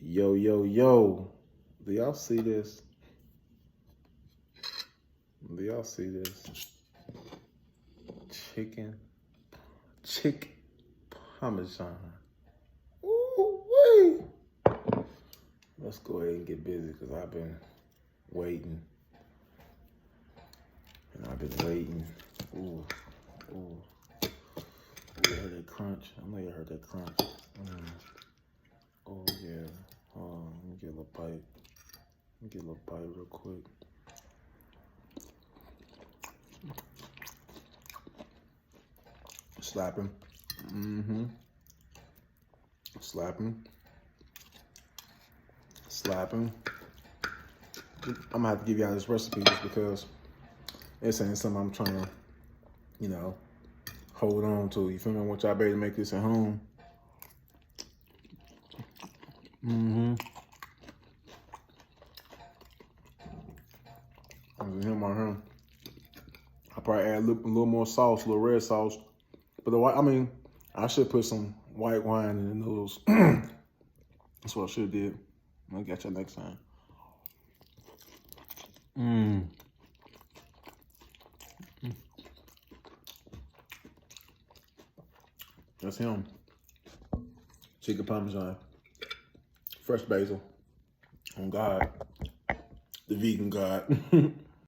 Yo, yo, yo. Do y'all see this? Do y'all see this? Chick parmesan. Ooh, wait. Let's go ahead and get busy because I've been waiting. And I've been waiting. Ooh, ooh. You heard that crunch? I know you heard that crunch. Oh, yeah. Hold on, let me get a little bite. Let me get a little bite real quick. Slapping. Mm-hmm. Slapping. Slapping. I'm gonna have to give y'all this recipe just because this ain't something I'm trying to, hold on to. You feel me? I want y'all better to make this at home. Mm-hmm. Him on him. I'll probably add a little more sauce, a little red sauce. But I should put some white wine in the noodles. That's what I should have did. I'll get you next time. That's him. Chicken parmesan. Fresh basil. On God. The vegan God.